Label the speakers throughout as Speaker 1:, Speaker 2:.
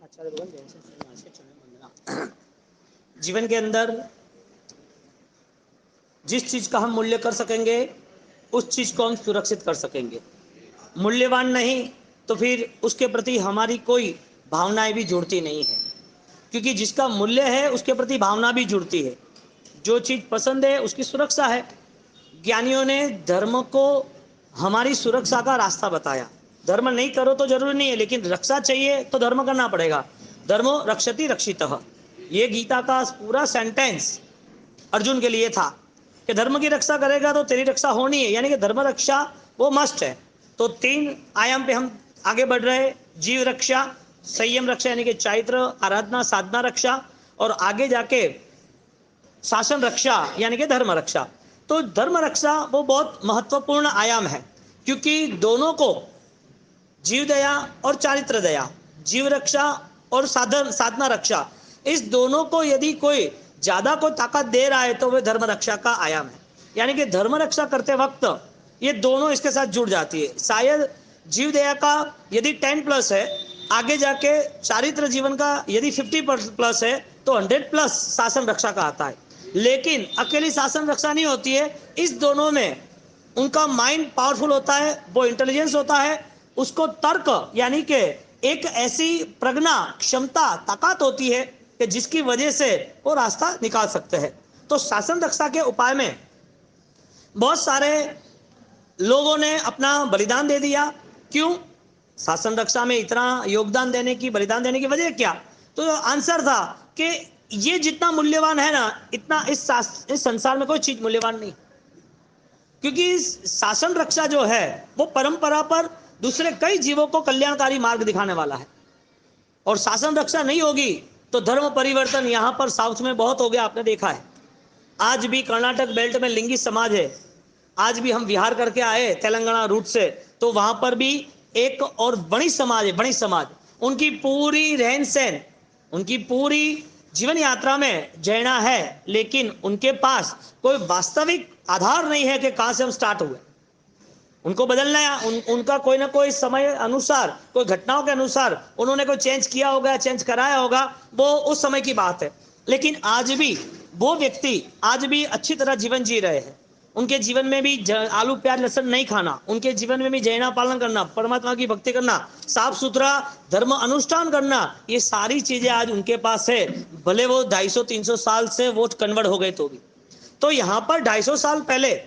Speaker 1: आचार्य भगवान जैन सिंह महाराज के चरण वंदना। जीवन के अंदर जिस चीज का हम मूल्य कर सकेंगे उस चीज को हम सुरक्षित कर सकेंगे। मूल्यवान नहीं तो फिर उसके प्रति हमारी कोई भावनाएं भी जुड़ती नहीं है, क्योंकि जिसका मूल्य है उसके प्रति भावना भी जुड़ती है। जो चीज पसंद है उसकी सुरक्षा है। ज्ञानियों ने धर्म को हमारी सुरक्षा का रास्ता बताया। धर्म नहीं करो तो जरूरी नहीं है, लेकिन रक्षा चाहिए तो धर्म करना पड़ेगा। धर्मो रक्षति रक्षितः, ये गीता का पूरा सेंटेंस अर्जुन के लिए था कि धर्म की रक्षा करेगा तो तेरी रक्षा होनी है, यानी कि धर्म रक्षा वो मस्ट है। तो 3 आयाम पे हम आगे बढ़ रहे। जीव रक्षा, संयम रक्षा यानी कि चारित्र, आराधना, साधना रक्षा, और आगे जाके शासन रक्षा यानी कि धर्म रक्षा। तो धर्म रक्षा वो बहुत महत्वपूर्ण आयाम है, क्योंकि दोनों को, जीव दया और चारित्र दया, जीव रक्षा और साधना रक्षा, इस दोनों को यदि कोई ज्यादा कोई ताकत दे रहा है तो वह धर्म रक्षा का आयाम है। यानी कि धर्म रक्षा करते वक्त ये दोनों इसके साथ जुड़ जाती है। शायद जीव दया का यदि 10+ है, आगे जाके चारित्र जीवन का यदि 50+ है तो 100+ शासन रक्षा का आता है। लेकिन अकेली शासन रक्षा नहीं होती है, इस दोनों में उनका माइंड पावरफुल होता है, वो इंटेलिजेंस होता है, उसको तर्क यानी कि एक ऐसी प्रज्ञा, क्षमता, ताकत होती है कि जिसकी वजह से वो रास्ता निकाल सकते हैं। तो शासन रक्षा के उपाय में बहुत सारे लोगों ने अपना बलिदान दे दिया। क्यों? शासन रक्षा में इतना योगदान देने की, बलिदान देने की वजह क्या? तो आंसर था कि ये जितना मूल्यवान है ना, इतना इस संसार में कोई चीज मूल्यवान नहीं, क्योंकि शासन रक्षा जो है वो परंपरा पर दूसरे कई जीवों को कल्याणकारी मार्ग दिखाने वाला है। और शासन रक्षा नहीं होगी तो धर्म परिवर्तन यहां पर साउथ में बहुत हो गया, आपने देखा है। आज भी कर्नाटक बेल्ट में लिंगी समाज है। आज भी हम बिहार करके आए तेलंगाना रूट से, तो वहां पर भी एक और बड़ी समाज है, बड़ी समाज। उनकी पूरी रहन सहन, उनकी पूरी जीवन यात्रा में जैना है, लेकिन उनके पास कोई वास्तविक आधार नहीं है कि कहां से हम स्टार्ट हुए। उनको बदलना है, उनका कोई ना कोई समय अनुसार, कोई घटनाओं के अनुसार उन्होंने कोई चेंज किया होगा, चेंज कराया होगा, वो उस समय की बात है। लेकिन आज भी वो व्यक्ति आज भी अच्छी तरह जीवन जी रहे हैं। उनके जीवन में भी आलू प्याज लहसुन नहीं खाना, उनके जीवन में भी जैना पालन करना, परमात्मा की भक्ति करना, साफ सुथरा धर्म अनुष्ठान करना, ये सारी चीजें आज उनके पास है। भले वो 250-300 साल से वो कन्वर्ट हो गए तो भी। तो यहाँ पर 250 साल पहले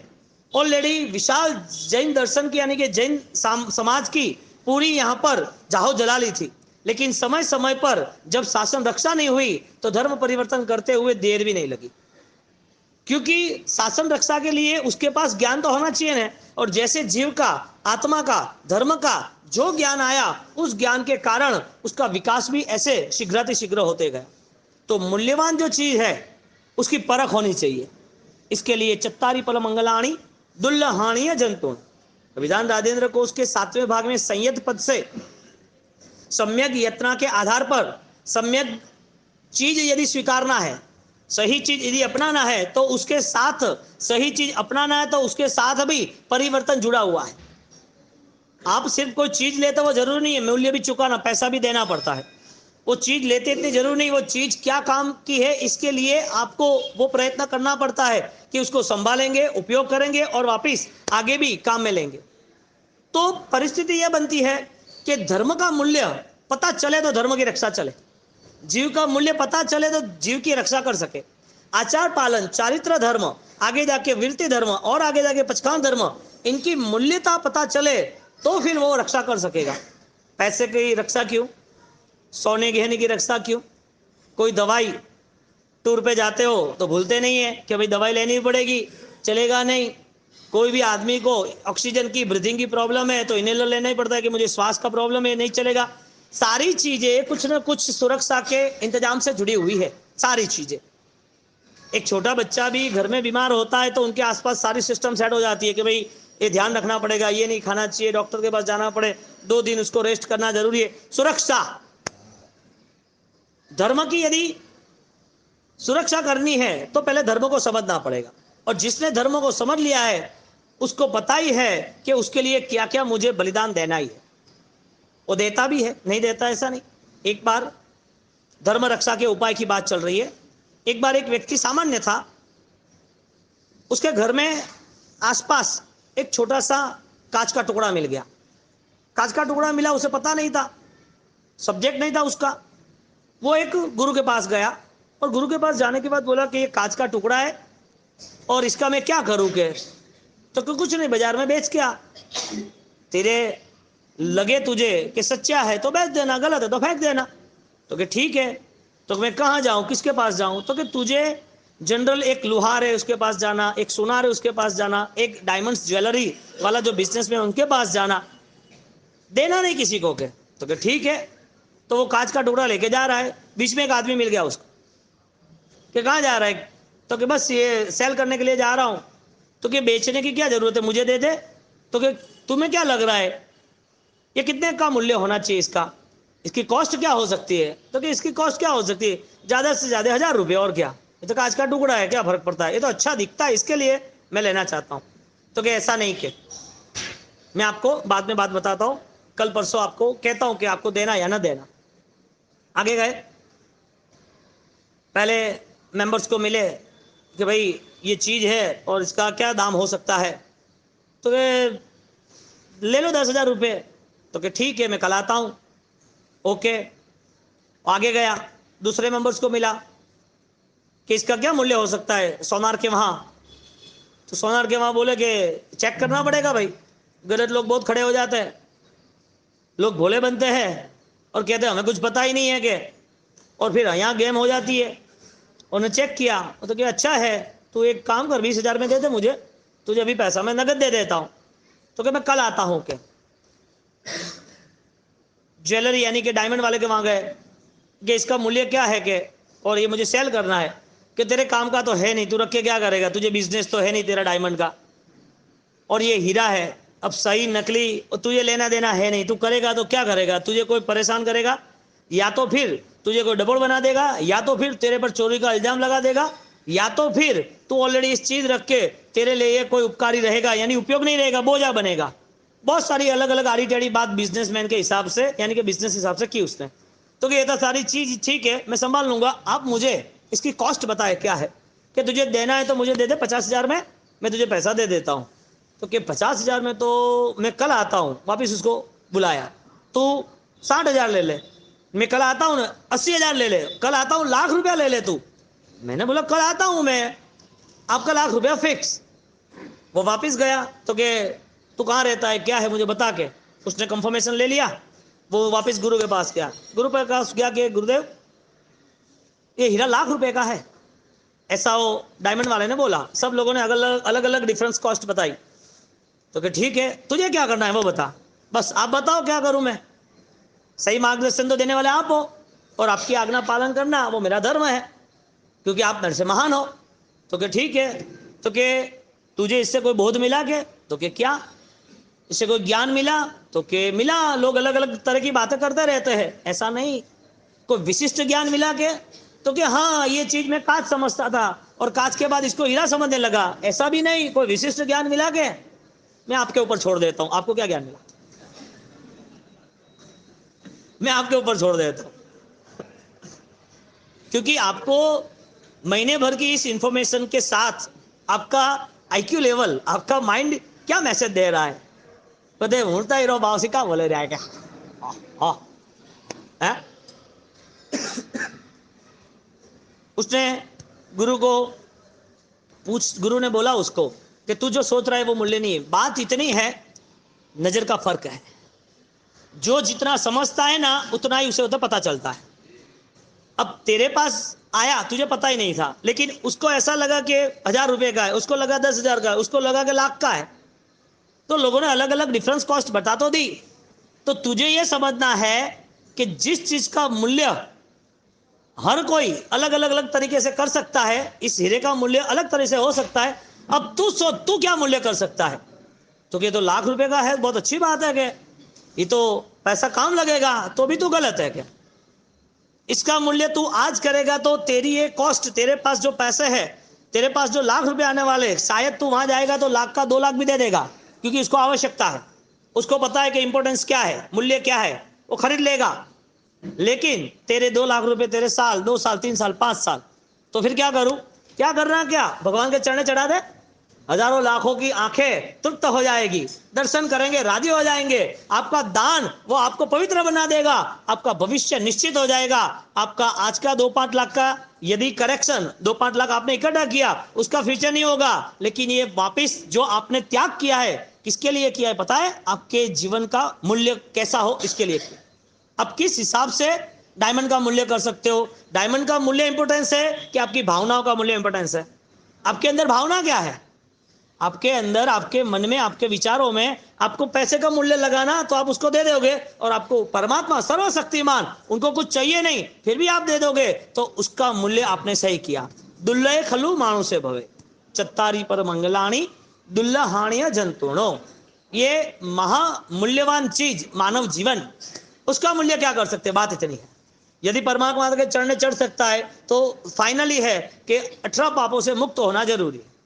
Speaker 1: ऑलरेडी विशाल जैन दर्शन की यानी कि जैन समाज की पूरी यहाँ पर जाहो जलाली थी। लेकिन समय समय पर जब शासन रक्षा नहीं हुई तो धर्म परिवर्तन करते हुए देर भी नहीं लगी, क्योंकि शासन रक्षा के लिए उसके पास ज्ञान तो होना चाहिए ना। और जैसे जीव का, आत्मा का, धर्म का जो ज्ञान आया, उस ज्ञान के कारण उसका विकास भी ऐसे शीघ्रातिशीघ्र होते गया। तो मूल्यवान जो चीज है उसकी परख होनी चाहिए। इसके लिए चत्तारी पल मंगलाणी दुल्लहाणीय जंतु, विधान राजेंद्र कोश के 7वें भाग में संयत पद से सम्यक यत्ना के आधार पर सम्यक चीज यदि स्वीकारना है, सही चीज यदि अपनाना है, तो उसके साथ सही चीज अपनाना है तो उसके साथ भी परिवर्तन जुड़ा हुआ है। आप सिर्फ कोई चीज लेते वो जरूरी नहीं है मूल्य भी चुकाना, पैसा भी देना पड़ता है। वो चीज लेते इतनी जरूरी नहीं, वो चीज क्या काम की है इसके लिए आपको वो प्रयत्न करना पड़ता है कि उसको संभालेंगे, उपयोग करेंगे और वापिस आगे भी काम में लेंगे। तो परिस्थिति यह बनती है कि धर्म का मूल्य पता चले तो धर्म की रक्षा चले, जीव का मूल्य पता चले तो जीव की रक्षा कर सके। आचार पालन, चारित्र धर्म, आगे जाके वीरति धर्म और आगे जाके पचखान धर्म, इनकी मूल्यता पता चले तो फिर वो रक्षा कर सकेगा। पैसे की रक्षा क्यों, सोने गहने की रक्षा क्यों? कोई दवाई, टूर पे जाते हो तो भूलते नहीं है कि भाई दवाई लेनी पड़ेगी, चलेगा नहीं। कोई भी आदमी को ऑक्सीजन की, ब्रीथिंग की प्रॉब्लम है तो इनहेलर लेना ही पड़ता है कि मुझे श्वास का प्रॉब्लम है, नहीं चलेगा। सारी चीजें कुछ ना कुछ सुरक्षा के इंतजाम से जुड़ी हुई है, सारी चीजें। एक छोटा बच्चा भी घर में बीमार होता है तो उनके आसपास सारी सिस्टम सेट हो जाती है कि भाई ये ध्यान रखना पड़ेगा, ये नहीं खाना चाहिए, डॉक्टर के पास जाना पड़े, 2 दिन उसको रेस्ट करना जरूरी है। सुरक्षा, धर्म की यदि सुरक्षा करनी है तो पहले धर्म को समझना पड़ेगा। और जिसने धर्म को समझ लिया है उसको पता ही है कि उसके लिए क्या क्या मुझे बलिदान देना ही है। वो देता भी है, नहीं देता ऐसा नहीं। एक बार धर्म रक्षा के उपाय की बात चल रही है। एक बार एक व्यक्ति सामान्य था, उसके घर में आसपास एक छोटा सा कांच का टुकड़ा मिल गया। कांच का टुकड़ा मिला, उसे पता नहीं था, सब्जेक्ट नहीं था उसका। वो एक गुरु के पास गया और गुरु के पास जाने के बाद बोला कि ये कांच का टुकड़ा है और इसका मैं क्या करूँ के? तो कुछ नहीं, बाजार में बेच के आ, तेरे लगे तुझे कि सच्चा है तो बेच देना, गलत है तो फेंक देना। तो कि ठीक है। तो मैं कहाँ जाऊँ, किसके पास जाऊँ? तो कि तुझे जनरल एक लोहार है उसके पास जाना, एक सोनार है उसके पास जाना, एक डायमंड्स ज्वेलरी वाला जो बिजनेस में उनके पास जाना, देना नहीं किसी को के। तो कि ठीक है। तो वो कांच का टुकड़ा लेके जा रहा है, बीच में एक आदमी मिल गया उसको कि कहाँ जा रहा है? तो कि बस ये सेल करने के लिए जा रहा हूँ। तो कि बेचने की क्या जरूरत है, मुझे दे दे। तो कि तुम्हें क्या लग रहा है ये कितने का मूल्य होना चाहिए इसका, इसकी कॉस्ट क्या हो सकती है? तो कि इसकी कॉस्ट क्या हो सकती है, ज़्यादा से ज़्यादा 1000 रुपये, और क्या, ये तो कांच का टुकड़ा है, क्या फर्क पड़ता है, ये तो अच्छा दिखता है, इसके लिए मैं लेना चाहता हूँ। तो कि ऐसा नहीं, कि मैं आपको बाद में बात बताता हूँ, कल परसों आपको कहता हूँ कि आपको देना या ना देना। आगे गए, पहले मेंबर्स को मिले कि भाई ये चीज़ है और इसका क्या दाम हो सकता है। तो वे ले लो 10,000 रुपये। तो कि ठीक है, मैं कल आता हूँ। ओके। आगे गया, दूसरे मेंबर्स को मिला कि इसका क्या मूल्य हो सकता है सोनार के वहाँ। तो सोनार के वहाँ बोले कि चेक करना पड़ेगा भाई। गलत लोग बहुत खड़े हो जाते हैं, लोग भोले बनते हैं और कहते हैं हमें कुछ पता ही नहीं है कि, और फिर यहाँ गेम हो जाती है। उन्होंने चेक किया तो क्या अच्छा है, तू एक काम कर 20,000 में दे दे मुझे, तुझे अभी पैसा मैं नगद दे देता हूँ। तो क्या मैं कल आता हूँ के? ज्वेलरी यानी कि डायमंड वाले के वहाँ गए कि इसका मूल्य क्या है के, और ये मुझे सेल करना है। कि तेरे काम का तो है नहीं, तू रख के क्या करेगा, तुझे बिजनेस तो है नहीं तेरा डायमंड का, और ये हीरा है, अब सही नकली तुझे लेना देना है नहीं, तू करेगा तो क्या करेगा, तुझे कोई परेशान करेगा, या तो फिर तुझे कोई डबल बना देगा, या तो फिर तेरे पर चोरी का इल्जाम लगा देगा, या तो फिर तू ऑलरेडी इस चीज रख के तेरे लिए कोई उपकारी रहेगा, यानी उपयोग नहीं रहेगा, बोझा बनेगा। बहुत सारी अलग अलग आड़ी टेढ़ी बात बिजनेसमैन के हिसाब से, यानी कि बिजनेस हिसाब से की उसने। तो ये तो सारी चीज ठीक है, मैं संभाल लूंगा, आप मुझे इसकी कॉस्ट बताए क्या है, कि तुझे देना है तो मुझे दे दे 50,000 में, मैं तुझे पैसा दे देता हूँ। तो कि 50,000 में तो मैं कल आता हूँ। वापिस उसको बुलाया, तू 60,000 ले ले, मैं कल आता हूँ ना 80,000 ले ले, कल आता हूँ लाख रुपया ले ले तू। मैंने बोला कल आता हूँ मैं, आपका लाख रुपया फिक्स। वो वापस गया तो कि तू कहाँ रहता है, क्या है, मुझे बता के। उसने कंफर्मेशन ले लिया, वो वापस गुरु के पास गया। गुरु के पास गया कि गुरुदेव ये हीरा लाख रुपए का है, ऐसा वो डायमंड वाले ने बोला। सब लोगों ने अलग अलग डिफरेंस कॉस्ट बताई। तो कि ठीक है, तुझे क्या करना है वो बता, बस आप बताओ क्या करूं मैं, सही मार्गदर्शन तो देने वाले आप हो, और आपकी आज्ञा पालन करना वो मेरा धर्म है, क्योंकि आप नर से महान हो। तो कि ठीक है। तो कि तुझे इससे कोई बोध मिला के? तो कि क्या, इससे कोई ज्ञान मिला? तो कि मिला, लोग अलग अलग तरह की बातें करते रहते हैं, ऐसा नहीं। कोई विशिष्ट ज्ञान मिला के? तो कि हाँ, ये चीज मैं कांच समझता था और कांच के बाद इसको हीरा समझने लगा, ऐसा भी नहीं। कोई विशिष्ट ज्ञान मिला के? मैं आपके ऊपर छोड़ देता हूं, आपको क्या ज्ञान मिला, मैं आपके ऊपर छोड़ देता हूं, क्योंकि आपको महीने भर की इस इंफॉर्मेशन के साथ आपका आईक्यू लेवल, आपका माइंड क्या मैसेज दे रहा है। पता उड़ता ही रहो बाव से क्या बोले रहा है क्या, है? उसने गुरु को गुरु ने बोला उसको कि तू जो सोच रहा है वो मूल्य नहीं है। बात इतनी है, नजर का फर्क है, जो जितना समझता है ना उतना ही उसे उतना पता चलता है। अब तेरे पास आया, तुझे पता ही नहीं था, लेकिन उसको ऐसा लगा कि 1,000 रुपए का है, उसको लगा 10,000 का है, उसको लगा कि लाख का है। तो लोगों ने अलग अलग डिफरेंस कॉस्ट बता तो दी। तो तुझे यह समझना है कि जिस चीज का मूल्य हर कोई अलग अलग अलग तरीके से कर सकता है, इस हीरे का मूल्य अलग तरह से हो सकता है। अब तू सोच, तू क्या मूल्य कर सकता है? तो ये तो लाख रुपए का है, बहुत अच्छी बात है, क्या ये तो पैसा काम लगेगा, तो भी तो गलत है क्या? इसका मूल्य तू आज करेगा तो तेरी ये कॉस्ट, तेरे पास जो पैसे है, तेरे पास जो लाख रुपए आने वाले, शायद तू वहां जाएगा तो लाख का 2 लाख भी दे देगा, क्योंकि इसको आवश्यकता है, उसको पता है कि इंपॉर्टेंस क्या है, मूल्य क्या है, वो खरीद लेगा। लेकिन तेरे 2 लाख रुपए तेरे साल, 2 साल, 3 साल, 5 साल, तो फिर क्या करूं? क्या करना? क्या भगवान के चरणों चढ़ा दे? हजारों लाखों की आंखें तृप्त हो जाएगी, दर्शन करेंगे, राजी हो जाएंगे। आपका दान वो आपको पवित्र बना देगा, आपका भविष्य निश्चित हो जाएगा। आपका आज का 2-5 लाख का यदि करेक्शन 2-5 लाख आपने इकट्ठा किया, उसका फ्यूचर नहीं होगा, लेकिन ये वापिस जो आपने त्याग किया है, किसके लिए किया है पता है? आपके जीवन का मूल्य कैसा हो इसके लिए किया। आप किस हिसाब से डायमंड का मूल्य कर सकते हो? डायमंड का मूल्य इंपोर्टेंस है कि आपकी भावनाओं का मूल्य इंपोर्टेंस है? आपके अंदर भावना क्या है? आपके अंदर, आपके मन में, आपके विचारों में आपको पैसे का मूल्य लगाना, तो आप उसको दे दोगे। और आपको परमात्मा सर्वशक्तिमान, उनको कुछ चाहिए नहीं, फिर भी आप दे दोगे, तो उसका मूल्य आपने सही किया। दुल्लय खलु मानु से भवे, चत्तारी पर मंगलाणी दुल्लहाणिया जंतुणो। ये महामूल्यवान चीज मानव जीवन, उसका मूल्य क्या कर सकते? बात इतनी है। यदि परमात्मा के चढ़ने चढ़ सकता है, तो फाइनली है कि 18 पापों से मुक्त होना जरूरी है।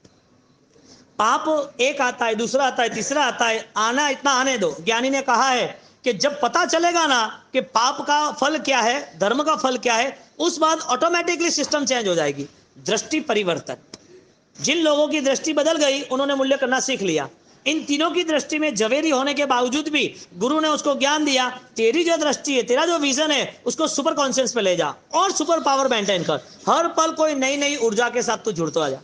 Speaker 1: पाप एक आता है, दूसरा आता है, तीसरा आता है, आना इतना आने दो। ज्ञानी ने कहा है कि जब पता चलेगा ना कि पाप का फल क्या है, धर्म का फल क्या है, उस बाद ऑटोमेटिकली सिस्टम चेंज हो जाएगी। दृष्टि परिवर्तन। जिन लोगों की दृष्टि बदल गई, उन्होंने मूल्य करना सीख लिया। इन तीनों की दृष्टि में जवेरी होने के बावजूद भी गुरु ने उसको ज्ञान दिया, तेरी जो दृष्टि है, तेरा जो विजन है, उसको सुपर कॉन्शियस पे ले जा और सुपर पावर मेंटेन कर। हर पल कोई नई नई ऊर्जा के साथ तू जुड़ता जा।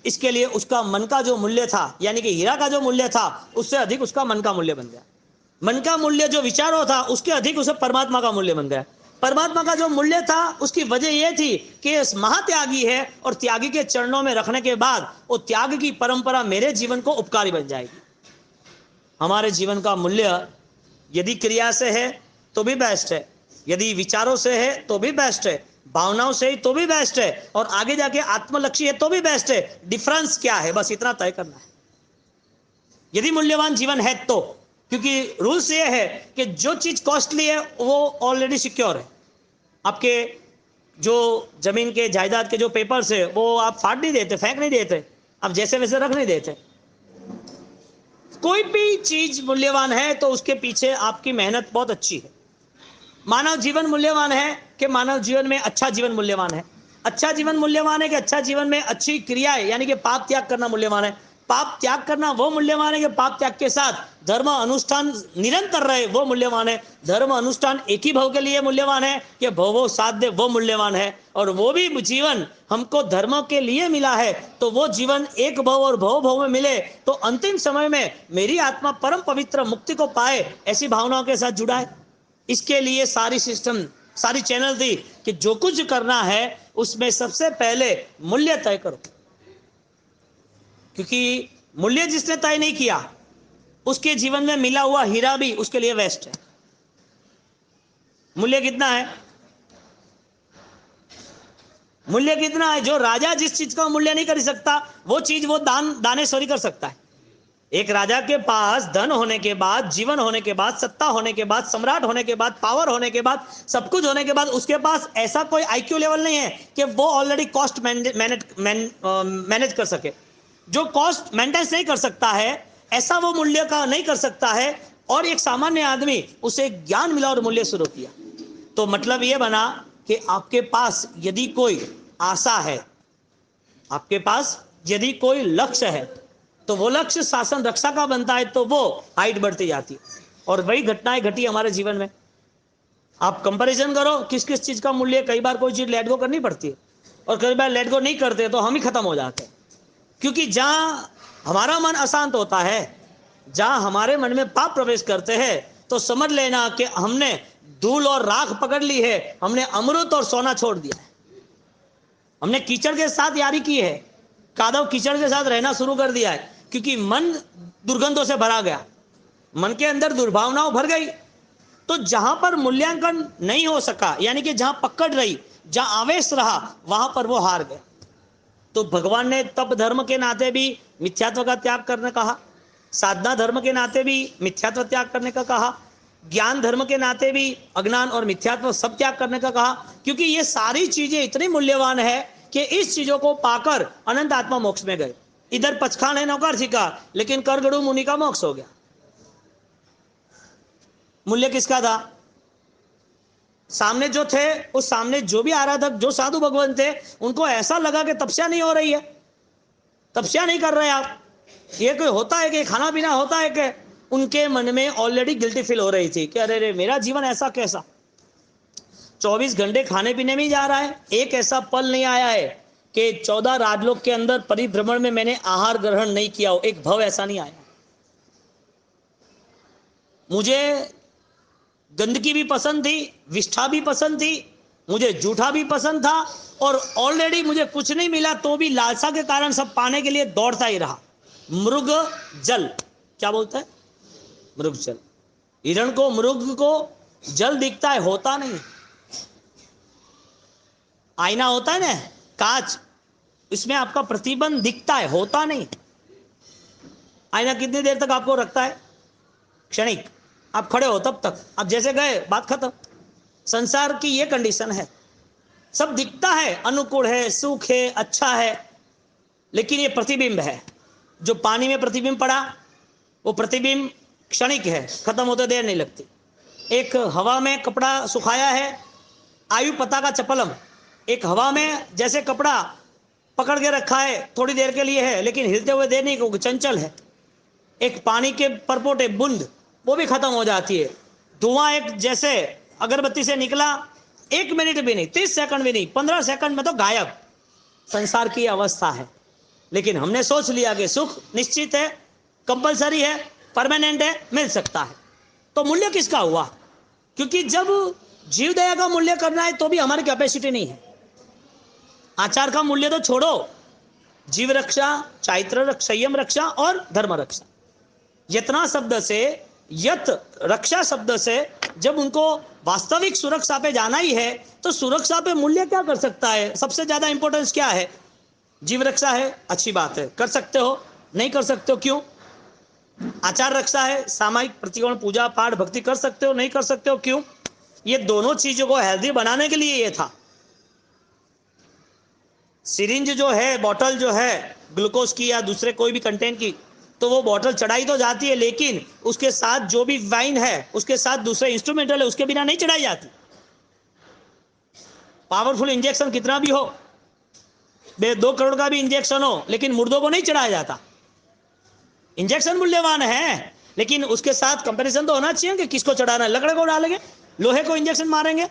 Speaker 1: इसके लिए उसका मन का जो मूल्य था, यानी कि हीरा का जो मूल्य था, उससे अधिक उसका मन का मूल्य बन गया। मन का मूल्य जो विचारों था, उसके अधिक उसे परमात्मा का मूल्य बन गया। परमात्मा का जो मूल्य था, उसकी वजह यह थी कि महात्यागी है, और त्यागी के चरणों में रखने के बाद वो त्याग की परंपरा मेरे जीवन को उपकारी बन जाएगी। हमारे जीवन का मूल्य यदि क्रिया से है तो भी बेस्ट है, यदि विचारों से है तो भी बेस्ट है, भावनाओं से ही तो भी बेस्ट है, और आगे जाके आत्मलक्ष्य है तो भी बेस्ट है। डिफरेंस क्या है, बस इतना तय करना है, यदि मूल्यवान जीवन है तो। क्योंकि रूल्स ये है कि जो चीज कॉस्टली है वो ऑलरेडी सिक्योर है। आपके जो जमीन के, जायदाद के जो पेपर्स है, वो आप फाड़ नहीं देते, फेंक नहीं देते, आप जैसे वैसे रख नहीं देते। कोई भी चीज मूल्यवान है तो उसके पीछे आपकी मेहनत बहुत अच्छी है। मानव जीवन मूल्यवान है कि मानव जीवन में अच्छा जीवन मूल्यवान है? अच्छा जीवन मूल्यवान है कि अच्छा जीवन में अच्छी क्रियाएं, यानी कि पाप त्याग करना मूल्यवान है? पाप त्याग करना वो मूल्यवान है कि पाप त्याग के साथ धर्म अनुष्ठान निरंतर रहे, वो मूल्यवान है? धर्म अनुष्ठान एक ही भव के लिए मूल्यवान है कि भवो साध्य, वो मूल्यवान है? और वो भी जीवन हमको धर्म के लिए मिला है, तो वो जीवन एक भव और भव भव में मिले, तो अंतिम समय में मेरी आत्मा परम पवित्र मुक्ति को पाए, ऐसी भावनाओं के साथ जुड़ा है। इसके लिए सारी सिस्टम, सारी चैनल थी कि जो कुछ करना है उसमें सबसे पहले मूल्य तय करो। क्योंकि मूल्य जिसने तय नहीं किया, उसके जीवन में मिला हुआ हीरा भी उसके लिए वेस्ट है। मूल्य कितना है? मूल्य कितना है? जो राजा जिस चीज का मूल्य नहीं कर सकता, वो चीज वो दानेश्वरी कर सकता है। एक राजा के पास धन होने के बाद, जीवन होने के बाद, सत्ता होने के बाद, सम्राट होने के बाद, पावर होने के बाद, सब कुछ होने के बाद, उसके पास ऐसा कोई आईक्यू लेवल नहीं है कि वो ऑलरेडी कॉस्ट मैनेज कर सके। जो कॉस्ट मेंटेन नहीं कर सकता है, ऐसा वो मूल्य का नहीं कर सकता है। और एक सामान्य आदमी, उसे ज्ञान मिला और मूल्य शुरू किया, तो मतलब यह बना कि आपके पास यदि कोई आशा है, आपके पास यदि कोई लक्ष्य है, तो वो लक्ष्य शासन रक्षा का बनता है, तो वो हाइट बढ़ती जाती है। और वही घटनाएं घटी हमारे जीवन में। आप कंपैरिजन करो किस किस चीज का मूल्य। कई बार कोई चीज लेट गो करनी पड़ती है, और कई बार लेट गो नहीं करते तो हम ही खत्म हो जाते हैं। क्योंकि जहां हमारा मन अशांत होता है, जहां हमारे मन में पाप प्रवेश करते हैं, तो समझ लेना कि हमने धूल और राख पकड़ ली है, हमने अमृत और सोना छोड़ दिया है। हमने कीचड़ के साथ यारी की है, कादव कीचड़ के साथ रहना शुरू कर दिया है। क्योंकि मन दुर्गंधों से भरा गया, मन के अंदर दुर्भावनाओं भर गई। तो जहां पर मूल्यांकन नहीं हो सका, यानी कि जहां पकड़ रही, जहां आवेश रहा, वहां पर वो हार गया। तो भगवान ने तप धर्म के नाते भी मिथ्यात्व का त्याग करने कहा, साधना धर्म के नाते भी मिथ्यात्व त्याग करने का कहा, ज्ञान धर्म के नाते भी अज्ञान और मिथ्यात्व सब त्याग करने का कहा। क्योंकि ये सारी चीजें इतनी मूल्यवान है कि इस चीजों को पाकर अनंत आत्मा मोक्ष में गए। इधर पचखान है नौकर का, लेकिन करगड़ू मुनि का मोक्ष हो गया। मूल्य किसका था? सामने जो थे, उस सामने जो भी आराधक, जो साधु भगवान थे, उनको ऐसा लगा कि तपस्या नहीं हो रही है, तपस्या नहीं कर रहे आप, ये कोई होता है कि खाना पीना होता है कि? उनके मन में ऑलरेडी गिल्टी फील हो रही थी कि अरे रे मेरा जीवन ऐसा कैसा, 24 घंटे खाने पीने में ही जा रहा है। एक ऐसा पल नहीं आया है कि 14 राजलोक के अंदर परिभ्रमण में मैंने आहार ग्रहण नहीं किया हो, एक भव ऐसा नहीं आया। मुझे गंदगी भी पसंद थी, विष्ठा भी पसंद थी, मुझे जूठा भी पसंद था, और ऑलरेडी मुझे कुछ नहीं मिला तो भी लालसा के कारण सब पाने के लिए दौड़ता ही रहा। मृग जल, क्या बोलता है? मृग जल। हिरण को, मृग को जल दिखता है, होता नहीं। आईना होता है ना, कांच, इसमें आपका प्रतिबिंब दिखता है, होता नहीं। आईना कितनी देर तक आपको रखता है? क्षणिक। आप खड़े हो तब तक, आप जैसे गए बात खत्म। संसार की ये कंडीशन है, सब दिखता है, अनुकूल है, सुख है, अच्छा है, लेकिन ये प्रतिबिंब है। जो पानी में प्रतिबिंब पड़ा, वो प्रतिबिंब क्षणिक है, खत्म होते देर नहीं लगती। एक हवा में कपड़ा सुखाया है, आयु पता का चपलम, एक हवा में जैसे कपड़ा पकड़ के रखा है, थोड़ी देर के लिए है, लेकिन हिलते हुए देर नहीं, क्योंकि चंचल है। एक पानी के परपोटे बूंद, वो भी खत्म हो जाती है। धुआं एक जैसे अगरबत्ती से निकला, 1 मिनट भी नहीं, 30 सेकंड भी नहीं, 15 सेकंड में तो गायब। संसार की अवस्था है, लेकिन हमने सोच लिया कि सुख निश्चित है, कंपलसरी है, परमानेंट है, मिल सकता है। तो मूल्य किसका हुआ? क्योंकि जब जीव दया का मूल्य करना है तो भी हमारी कैपेसिटी नहीं है। आचार का मूल्य तो छोड़ो, जीव रक्षा, चारित्र रक्षा, संयम रक्षा और धर्म रक्षा, यतना शब्द से, यत रक्षा शब्द से जब उनको वास्तविक सुरक्षा पे जाना ही है, तो सुरक्षा पे मूल्य क्या कर सकता है? सबसे ज्यादा इंपॉर्टेंस क्या है? जीव रक्षा है, अच्छी बात है, कर सकते हो। नहीं कर सकते हो, क्यों? आचार रक्षा है, सामायिक प्रतिकोण पूजा पाठ भक्ति कर सकते हो, नहीं कर सकते हो, क्यों? ये दोनों चीजों को हेल्दी बनाने के लिए ये था। सिरिंज जो है, बॉटल जो है ग्लूकोज की या दूसरे कोई भी कंटेंट की, तो वो बॉटल चढ़ाई तो जाती है, लेकिन उसके साथ जो भी वाइन है, उसके साथ दूसरे इंस्ट्रूमेंटल है, उसके बिना नहीं चढ़ाई जाती। पावरफुल इंजेक्शन कितना भी हो, 2 करोड़ का भी इंजेक्शन हो, लेकिन मुर्दों को नहीं चढ़ाया जाता। इंजेक्शन मूल्यवान है, लेकिन उसके साथ कंपैरिजन तो होना चाहिए कि किसको चढ़ाना है। लकड़े को डालेंगे, लोहे को इंजेक्शन मारेंगे,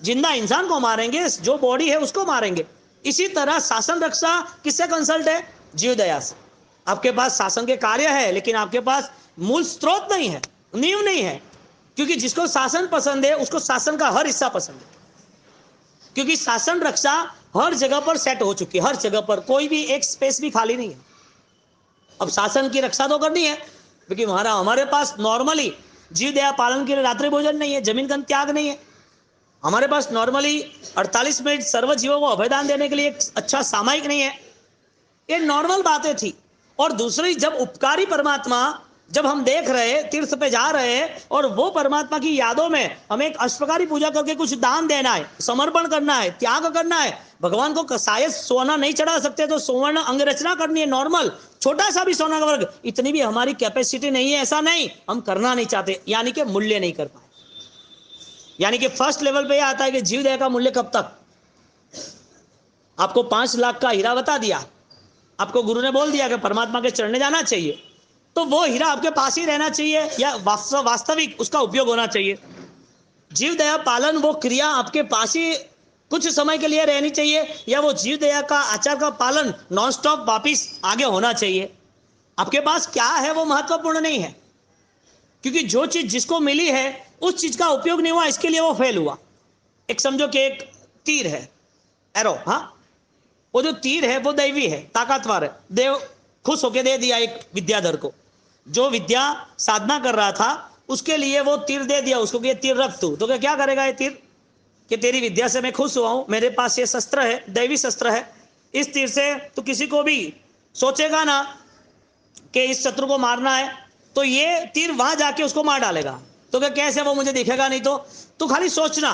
Speaker 1: जिंदा इंसान को मारेंगे, जो बॉडी है उसको मारेंगे। इसी तरह शासन रक्षा किससे कंसल्ट है? जीव दया से। आपके पास शासन के कार्य है, लेकिन आपके पास मूल स्रोत नहीं है, नींव नहीं है। क्योंकि जिसको शासन पसंद है, उसको शासन का हर हिस्सा पसंद है, क्योंकि शासन रक्षा हर जगह पर सेट हो चुकी है, हर जगह पर, कोई भी एक स्पेस भी खाली नहीं है। अब शासन की रक्षा तो करनी है, क्योंकि हमारे पास नॉर्मली जीव दया पालन के लिए रात्रि भोजन नहीं है, जमीन का त्याग नहीं है। हमारे पास नॉर्मली 48 मिनट सर्व जीवों को अभयदान देने के लिए एक अच्छा सामायिक नहीं है। ये नॉर्मल बातें थी। और दूसरी, जब उपकारी परमात्मा, जब हम देख रहे, तीर्थ पे जा रहे हैं, और वो परमात्मा की यादों में हमें एक अष्टप्रकारी पूजा करके कुछ दान देना है, समर्पण करना है, त्याग करना है। भगवान को शायद सोना नहीं चढ़ा सकते, तो स्वर्ण अंगरचना करनी है, नॉर्मल छोटा सा भी सोना का वर्ग, इतनी भी हमारी कैपेसिटी नहीं है। ऐसा नहीं, हम करना नहीं चाहते, यानी कि मूल्य नहीं कर पाए। यानी कि फर्स्ट लेवल पे यह आता है कि जीव दया का मूल्य कब तक? आपको 5 लाख का हीरा बता दिया, आपको गुरु ने बोल दिया कि परमात्मा के चरणने जाना चाहिए, तो वो हीरा आपके पास ही रहना चाहिए, या वास्तविक उसका उपयोग होना चाहिए। जीव दया पालन, वो क्रिया आपके पास ही कुछ समय के लिए रहनी चाहिए, या वो जीव दया का आचार का पालन नॉन स्टॉप वापिस आगे होना चाहिए? आपके पास क्या है वो महत्वपूर्ण नहीं है, क्योंकि जो चीज जिसको मिली है उस चीज का उपयोग नहीं हुआ, इसके लिए वो फेल हुआ। एक समझो कि एक तीर है, एरो, हाँ, वो जो तीर है वो दैवी है, ताकतवर है, देव खुश होकर दे दिया एक विद्याधर को, जो विद्या साधना कर रहा था, उसके लिए वो तीर दे दिया उसको कि ये तीर रख तू। तो क्या करेगा ये तीर? कि तेरी विद्या से मैं खुश हुआ हूं, मेरे पास ये शस्त्र है, दैवी शस्त्र है, इस तीर से तो किसी को भी सोचेगा ना कि इस शत्रु को मारना है, तो ये तीर वहां जाके उसको मार डालेगा। तो क्या कैसे? वो मुझे दिखेगा नहीं, तो खाली सोचना,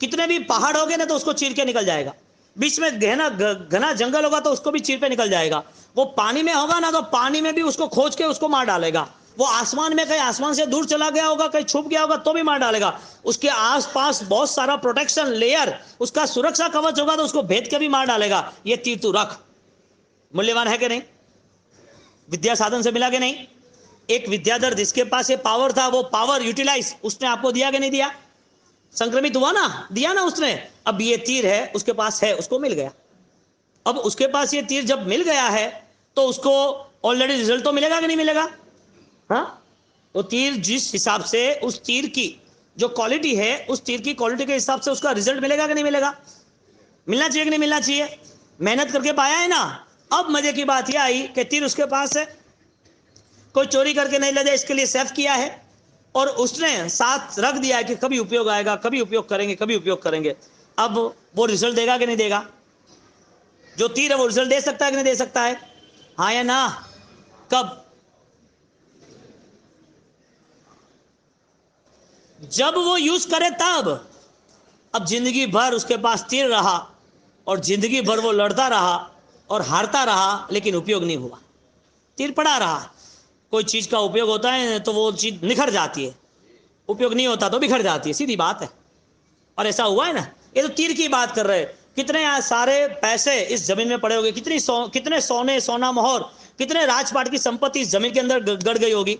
Speaker 1: कितने भी पहाड़ हो गए ना तो उसको चीर के निकल जाएगा, बीच में घना जंगल होगा तो उसको भी चीर पे निकल जाएगा, वो पानी में होगा ना तो पानी में भी उसको खोज के उसको मार डालेगा। वो आसमान में कहीं आसमान से दूर चला गया होगा, कहीं छुप गया होगा तो भी मार डालेगा। उसके आसपास बहुत सारा प्रोटेक्शन लेयर, उसका सुरक्षा कवच होगा तो उसको भेद के भी मार डालेगा। ये तीर तू रख। मूल्यवान है कि नहीं? विद्या साधन से मिला कि नहीं? एक विद्याधर जिसके पास ये पावर था, वो पावर यूटिलाइज उसने आपको दिया कि नहीं दिया? संक्रमित हुआ ना, दिया ना उसने। अब ये तीर है उसके पास है, उसको मिल गया। अब उसके पास ये तीर जब मिल गया है तो उसको ऑलरेडी रिजल्ट तो मिलेगा कि नहीं मिलेगा? हाँ, वो तीर जिस हिसाब से उस तीर की जो क्वालिटी है, उस तीर की क्वालिटी के हिसाब से उसका रिजल्ट मिलेगा कि नहीं मिलेगा? मिलना चाहिए कि नहीं मिलना चाहिए? मेहनत करके पाया है ना। अब मजे की बात यह आई कि तीर उसके पास है, कोई चोरी करके नहीं ले जाए, इसके लिए सेफ किया है और उसने साथ रख दिया है कि कभी उपयोग आएगा, कभी उपयोग करेंगे, कभी उपयोग करेंगे। अब वो रिजल्ट देगा कि नहीं देगा? जो तीर है वो रिजल्ट दे सकता है कि नहीं दे सकता है? हाँ या ना? कब? जब वो यूज करे तब। अब जिंदगी भर उसके पास तीर रहा और जिंदगी भर वो लड़ता रहा और हारता रहा, लेकिन उपयोग नहीं हुआ, तीर पड़ा रहा। कोई चीज का उपयोग होता है तो वो चीज निखर जाती है, उपयोग नहीं होता तो बिखर जाती है, सीधी बात है। और ऐसा हुआ है ना। ये तो तीर की बात कर रहे हैं। कितने सारे पैसे इस जमीन में पड़े होंगे, कितने सोने, सोना मोहर, कितने राजपाट की संपत्ति इस जमीन के अंदर गड़ गई होगी।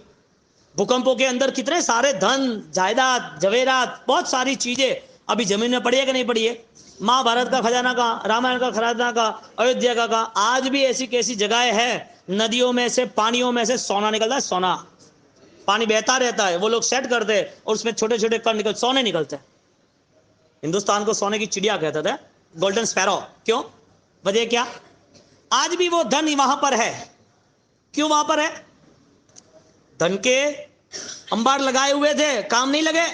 Speaker 1: भूकंपों के अंदर कितने सारे धन, जायदाद, जवेरात, बहुत सारी चीजें अभी जमीन में पड़ी है कि नहीं पड़ी है? महाभारत का खजाना कहाँ, रामायण का खजाना कहाँ, अयोध्या का कहाँ? आज भी ऐसी कैसी जगहें हैं, नदियों में से, पानियों में से सोना निकलता है, सोना। पानी बहता रहता है, वो लोग सेट करते हैं और उसमें छोटे छोटे कण निकल, सोने निकलते हैं। हिंदुस्तान को सोने की चिड़िया कहते थे, गोल्डन स्पैरो। क्यों? वजह क्या? आज भी वो धन वहां पर है। क्यों वहां पर है? धन के अंबार लगाए हुए थे, काम नहीं लगे,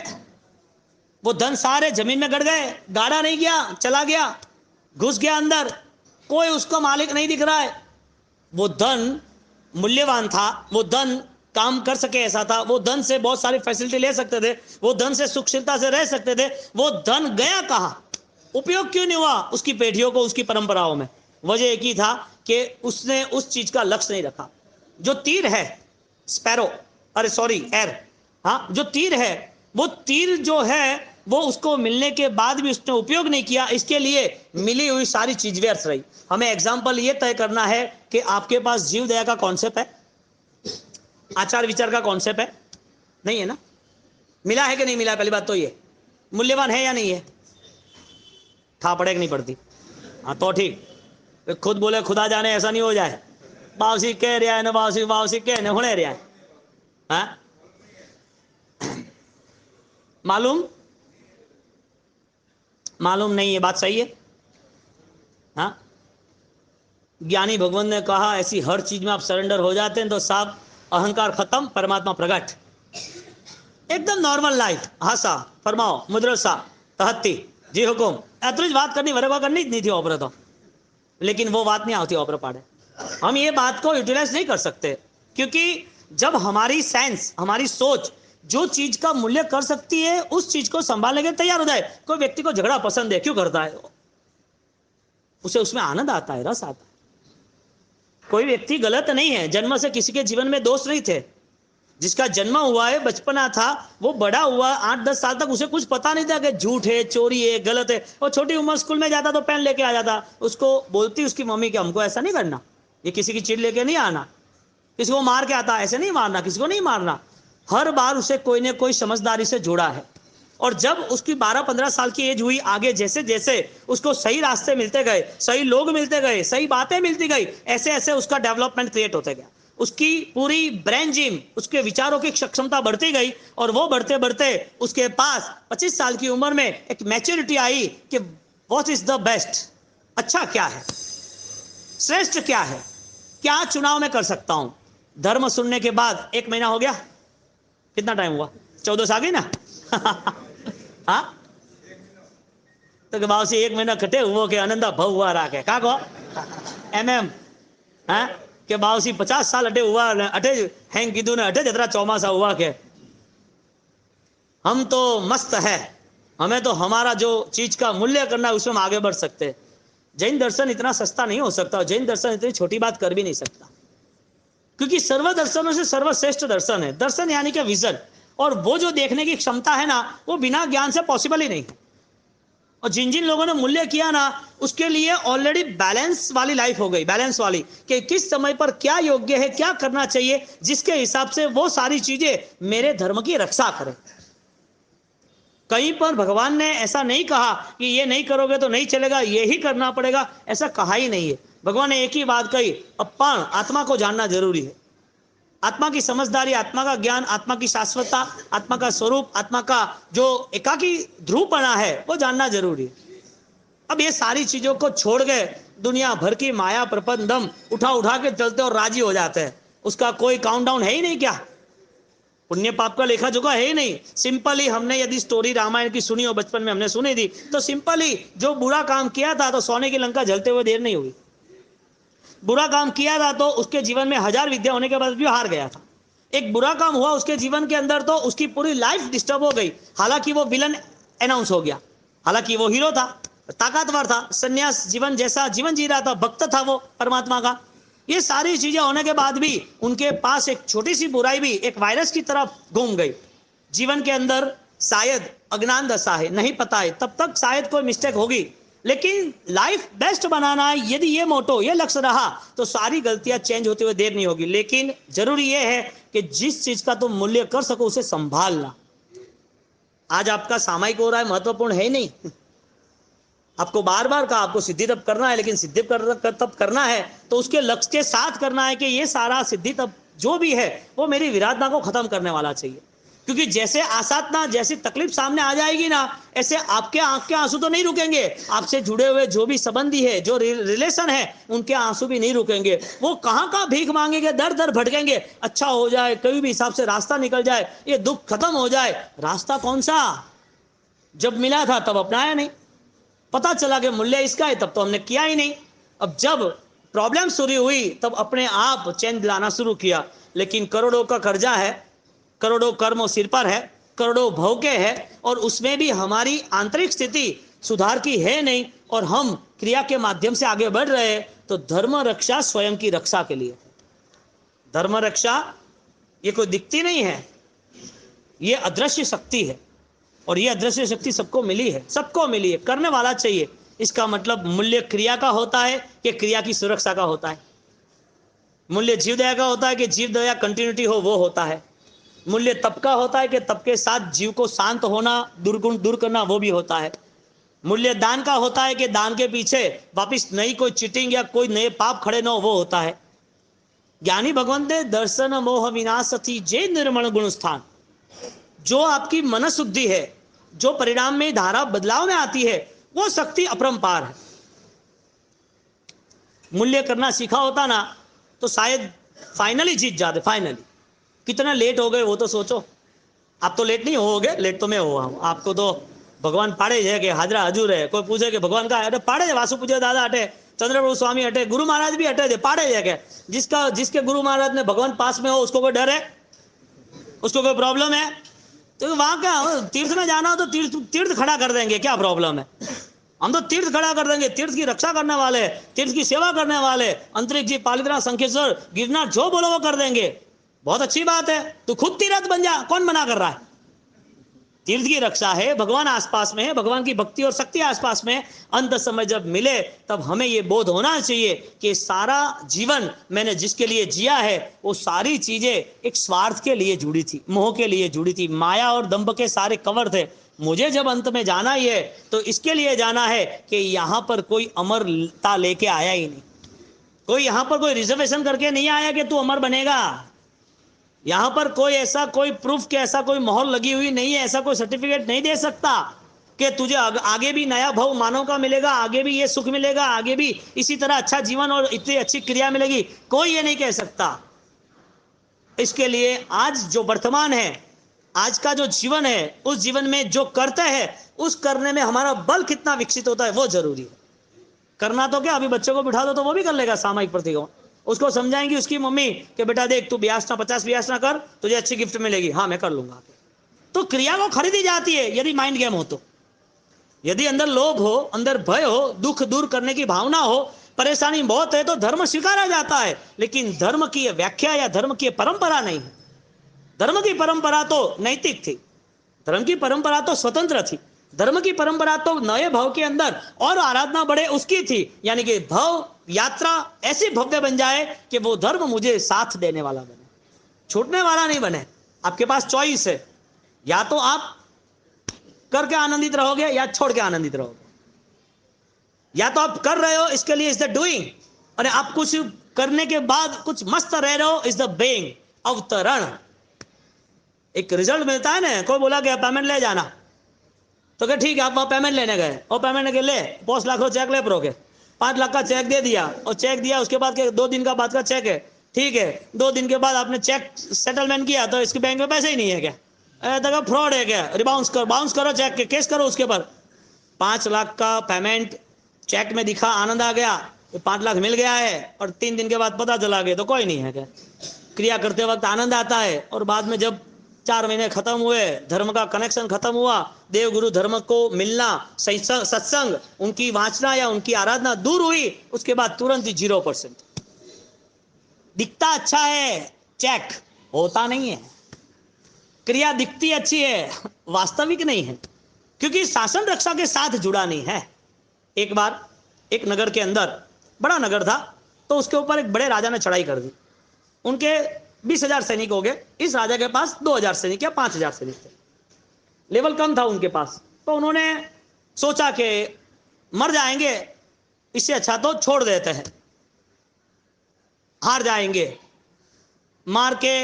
Speaker 1: वो धन सारे जमीन में गड़ गए, गाड़ा नहीं गया, चला गया, घुस गया अंदर, कोई उसका मालिक नहीं दिख रहा है। वो धन मूल्यवान था, वो धन काम कर सके ऐसा था, वो धन से बहुत सारी फैसिलिटी ले सकते थे, वो धन से सुखशीलता से रह सकते थे। वो धन गया कहां? उपयोग क्यों नहीं हुआ उसकी पेढ़ियों को, उसकी परंपराओं में? वजह एक ही था कि उसने उस चीज का लक्ष्य नहीं रखा। जो तीर है स्पैरो, अरे सॉरी एर, हाँ, जो तीर है, वो तीर जो है वो उसको मिलने के बाद भी उसने उपयोग नहीं किया, इसके लिए मिली हुई सारी चीज व्यर्थ रही। हमें एग्जाम्पल ये तय करना है कि आपके पास जीव दया का कॉन्सेप्ट है, आचार विचार का कॉन्सेप्ट है? नहीं है ना। मिला है कि नहीं मिला? पहली बात तो ये मूल्यवान है या नहीं है? था पड़े कि नहीं पड़ती? हाँ तो ठीक। खुद बोले खुदा जाने, ऐसा नहीं हो जाए। बावसी कह रहा है ना, बावसी बावसी कहने होने रहा है। हाँ? मालूम नहीं है, बात सही है। हाँ, ज्ञानी भगवान ने कहा ऐसी हर चीज में आप सरेंडर हो जाते हैं तो साहब अहंकार खत्म, परमात्मा प्रकट, एकदम नॉर्मल लाइफ। हाँ सा फरमाओ मुद्रसा तहत्ती जी हुकुम। अतुज बात करनी वरवा करनी नहीं थी ओपरा तो, लेकिन वो बात नहीं आती ओपरा पाड़े। हम ये बात को यूटिलाइज नहीं कर सकते, क्योंकि जब हमारी सेंस, हमारी सोच जो चीज का मूल्य कर सकती है उस चीज को संभालने के लिए तैयार हो जाए। कोई व्यक्ति को झगड़ा पसंद है, क्यों करता है? उसे उसमें आनंद आता है, रस आता है। कोई व्यक्ति गलत नहीं है, जन्म से किसी के जीवन में दोष नहीं थे। जिसका जन्म हुआ है, बचपना था, वो बड़ा हुआ 8-10 साल तक उसे कुछ पता नहीं था कि झूठ है, चोरी है, गलत है। और छोटी उम्र स्कूल में जाता तो पेन लेके आ जाता, उसको बोलती उसकी मम्मी कि हमको ऐसा नहीं करना, ये किसी की चीज लेके नहीं आना, किसी को मार के आता, ऐसे नहीं मारना, किसी को नहीं मारना। हर बार उसे कोई ना कोई समझदारी से जोड़ा है। और जब उसकी 12-15 साल की एज हुई, आगे जैसे जैसे उसको सही रास्ते मिलते गए, सही लोग मिलते गए, सही बातें मिलती गई, ऐसे ऐसे उसका डेवलपमेंट क्रिएट होते गया। उसकी पूरी ब्रेन जिम, उसके विचारों की क्षमता बढ़ती गई और वो बढ़ते बढ़ते उसके पास 25 साल की उम्र में एक मैच्योरिटी आई कि व्हाट इज द बेस्ट, अच्छा क्या है, श्रेष्ठ क्या है, क्या चुनाव में कर सकता हूं। धर्म सुनने के बाद 1 महीना हो गया, कितना टाइम हुआ? 14 आ गई ना। हाँ, तो बाबू से 1 महीना कटे हुआ के आनंदा भाव हुआ रहा के का को हाँ के बाबू 50 साल अटे हुआ अटे हैंग कीधु ने अटे जतरा चौमासा हुआ के हम तो मस्त है, हमें तो हमारा जो चीज का मूल्य करना है उसमें हम आगे बढ़ सकते हैं। जैन दर्शन इतना सस्ता नहीं हो सकता, जैन दर्शन इतनी छोटी बात कर भी नहीं सकता। क्योंकि सर्व दर्शनों से सर्वश्रेष्ठ दर्शन है। दर्शन यानी कि विजन, और वो जो देखने की क्षमता है ना, वो बिना ज्ञान से पॉसिबल ही नहीं है। और जिन जिन लोगों ने मूल्य किया ना, उसके लिए ऑलरेडी बैलेंस वाली लाइफ हो गई, बैलेंस वाली, कि किस समय पर क्या योग्य है, क्या करना चाहिए, जिसके हिसाब से वो सारी चीजें मेरे धर्म की रक्षा करें। कहीं पर भगवान ने ऐसा नहीं कहा कि ये नहीं करोगे तो नहीं चलेगा, ये ही करना पड़ेगा, ऐसा कहा ही नहीं है। भगवान ने एक ही बात कही, अपन आत्मा को जानना जरूरी है। आत्मा की समझदारी, आत्मा का ज्ञान, आत्मा की शाश्वतता, आत्मा का स्वरूप, आत्मा का जो एकाकी ध्रुवपना है, वो जानना जरूरी है। अब ये सारी चीजों को छोड़ गए दुनिया भर की माया प्रपंदम उठा उठा के चलते और राजी हो जाते हैं। उसका कोई काउंटडाउन है ही नहीं क्या? पुण्य पाप का लेखा जोखा है ही नहीं। सिंपली हमने यदि स्टोरी रामायण की सुनी हो, बचपन में हमने सुनी थी, तो सिंपली जो बुरा काम किया था तो सोने की लंका जलते हुए देर नहीं हुई। बुरा काम किया था तो उसके जीवन में 1000 विद्या होने के बाद भी हार गया था। एक बुरा काम हुआ उसके जीवन के अंदर तो उसकी पूरी लाइफ डिस्टर्ब हो गई। हालांकि वो विलन अनाउंस हो गया, हालांकि वो हीरो था, ताकतवर था, सन्यास जीवन जैसा जीवन जी रहा था, भक्त था वो परमात्मा का। ये सारी चीजें होने के बाद भी उनके पास एक छोटी सी बुराई भी एक वायरस की तरह घूम गई जीवन के अंदर। शायद अज्ञान दशा है, नहीं पता है, तब तक शायद कोई मिस्टेक होगी, लेकिन लाइफ बेस्ट बनाना है, यदि ये मोटो, ये लक्ष्य रहा तो सारी गलतियां चेंज होते हुए देर नहीं होगी। लेकिन जरूरी ये है कि जिस चीज का तुम मूल्य कर सको उसे संभालना। आज आपका सामायिक हो रहा है, महत्वपूर्ण है नहीं। आपको बार बार कहा आपको सिद्धि तब करना है, लेकिन सिद्धि तब करना है तो उसके लक्ष्य के साथ करना है कि ये सारा सिद्धि तब जो भी है वो मेरी विराधना को खत्म करने वाला चाहिए। क्योंकि जैसे आसाधना, जैसी तकलीफ सामने आ जाएगी ना, ऐसे आपके आंख के आंसू तो नहीं रुकेंगे। आपसे जुड़े हुए जो भी संबंधी है, जो रिलेशन है, उनके आंसू भी नहीं रुकेंगे। वो कहाँ भीख मांगेंगे, दर दर भटकेंगे। अच्छा हो जाए, कोई भी हिसाब से रास्ता निकल जाए, ये दुख खत्म हो जाए। रास्ता कौन सा? जब मिला था तब अपनाया नहीं, पता चला कि मूल्य इसका है तब तो हमने किया ही नहीं। अब जब प्रॉब्लम शुरू हुई तब अपने आप चैन दिलाना शुरू किया। लेकिन करोड़ों का कर्जा है, करोड़ों कर्मों सिर पर है, करोड़ों भौके है, और उसमें भी हमारी आंतरिक स्थिति सुधार की है नहीं, और हम क्रिया के माध्यम से आगे बढ़ रहे हैं। तो धर्म रक्षा स्वयं की रक्षा के लिए। धर्म रक्षा ये कोई दिखती नहीं है, ये अदृश्य शक्ति है, और ये अदृश्य शक्ति सबको मिली है, सबको मिली है, करने वाला चाहिए। इसका मतलब मूल्य क्रिया का होता है कि क्रिया की सुरक्षा का होता है। मूल्य जीव दया का होता है कि जीव दया कंटिन्यूटी हो, वो होता है। मूल्य तप का होता है कि तप के साथ जीव को शांत होना, दुर्गुण दूर करना, वो भी होता है। मूल्य दान का होता है कि दान के पीछे वापिस नई कोई चीटिंग या कोई नए पाप खड़े न हो, वो होता है। ज्ञानी भगवंते दर्शन मोह विनाशति जे निर्मल गुण स्थान। जो आपकी मन शुद्धि है, जो परिणाम में धारा बदलाव में आती है, वो शक्ति अपरंपार है। मूल्य करना सीखा होता ना तो शायद फाइनली जीत जाते। फाइनली कितना लेट हो गए वो तो सोचो। आप तो लेट नहीं होगे, लेट तो मैं हुआ हूं। आपको तो भगवान पाड़े है कि हाजरा हजूर है। कोई पूछे कि भगवान का अरे पाड़े है, वासु पूज्य दादा हटे, चंद्रप्रभु स्वामी हटे, गुरु महाराज भी हटे थे, पाड़े है क्या? जिसके गुरु महाराज ने भगवान पास में हो उसको कोई डर है? उसको कोई प्रॉब्लम है? तो वहां क्या तीर्थ में जाना हो तो तीर्थ खड़ा कर देंगे, क्या प्रॉब्लम है? हम तो तीर्थ खड़ा कर देंगे, तीर्थ की रक्षा करने वाले, तीर्थ की सेवा करने वाले, अंतरिक्ष जी, पालित्रा, शंखेश्वर, गिरनार, जो बोलो वो कर देंगे। बहुत अच्छी बात है, तू खुद तीर्थ बन जा, कौन मना कर रहा है? तीर्थ की रक्षा है, भगवान आसपास में है, भगवान की भक्ति और शक्ति आसपास में। अंत समय जब मिले तब हमें यह बोध होना चाहिए कि सारा जीवन मैंने जिसके लिए जिया है वो सारी चीजें एक स्वार्थ के लिए जुड़ी थी, मोह के लिए जुड़ी थी, माया और दंभ के सारे कवर थे। मुझे जब अंत में जाना ही है तो इसके लिए जाना है कि यहां पर कोई अमरता लेके आया ही नहीं। कोई यहां पर कोई रिजर्वेशन करके नहीं आया कि तू अमर बनेगा। यहां पर कोई ऐसा कोई प्रूफ के ऐसा कोई मोहर लगी हुई नहीं है, ऐसा कोई सर्टिफिकेट नहीं दे सकता कि तुझे आगे भी नया भाव मानव का मिलेगा, आगे भी ये सुख मिलेगा, आगे भी इसी तरह अच्छा जीवन और इतनी अच्छी क्रिया मिलेगी। कोई ये नहीं कह सकता। इसके लिए आज जो वर्तमान है, आज का जो जीवन है, उस जीवन में जो करते हैं उस करने में हमारा बल कितना विकसित होता है वो जरूरी है। करना तो क्या, अभी बच्चों को बिठा दो तो वो भी कर लेगा सामायिक प्रतिक्रमण। उसको समझाएंगी उसकी मम्मी कि बेटा देख तू 50 ब्यास ना कर, तुझे अच्छी गिफ्ट मिलेगी। हाँ मैं कर लूंगा। तो क्रिया को खरीदी जाती है यदि माइंड गेम हो तो। यदि अंदर लोभ हो, अंदर भय हो, दुख दूर करने की भावना हो, परेशानी बहुत है तो धर्म स्वीकारा जाता है, लेकिन धर्म की व्याख्या या धर्म की परंपरा नहीं है। धर्म की परंपरा तो नैतिक थी, धर्म की परंपरा तो स्वतंत्र थी, धर्म की परंपरा तो नए भाव के अंदर और आराधना बढ़े उसकी थी, यानी कि भाव यात्रा ऐसी भव्य बन जाए कि वो धर्म मुझे साथ देने वाला बने, छूटने वाला नहीं बने। आपके पास चॉइस है, या तो आप करके आनंदित रहोगे या छोड़ के आनंदित रहोगे, या तो आप कर रहे हो इसके लिए इज द डूइंग, और आप कुछ करने के बाद कुछ मस्त रह रहे हो इज द बीइंग, अवतरण। एक रिजल्ट मिलता है ना, कोई बोला कि पेमेंट ले जाना, तो क्या ठीक है, आप वहां पेमेंट लेने गए और पेमेंट के ले 5 लाख चेक ले परोगे, 5 लाख का चेक दे दिया और चेक दिया, उसके बाद 2 दिन का बाद का चेक है, ठीक है, 2 दिन के बाद आपने चेक सेटलमेंट किया तो इसके बैंक में पैसे ही नहीं है क्या, तो फ्रॉड है क्या, बाउंस करो चेक के, केस करो उसके ऊपर। 5 लाख का पेमेंट चेक में दिखा, आनंद आ गया, 5 लाख मिल गया है, और 3 दिन के बाद पता चला गया तो कोई नहीं है क्या। क्रिया करते वक्त आनंद आता है, और बाद में जब 4 महीने खत्म हुए, धर्म का कनेक्शन खत्म हुआ, देव गुरु धर्म को मिलना, सत्संग, उनकी वाचना या उनकी आराधना दूर हुई, उसके बाद तुरंत ही 0%। दिखता अच्छा है, चेक होता नहीं है। क्रिया दिखती अच्छी है, वास्तविक नहीं है, क्योंकि शासन रक्षा के साथ जुड़ा नहीं है। एक बार एक नगर के अंदर, बड़ा नगर था, तो उसके ऊपर एक बड़े राजा ने चढ़ाई कर दी। उनके 20,000 सैनिक हो गए, इस राजा के पास 2,000 सैनिक या 5,000 सैनिक थे, लेवल कम था उनके पास। तो उन्होंने सोचा कि मर जाएंगे, इससे अच्छा तो छोड़ देते हैं, हार जाएंगे, मार के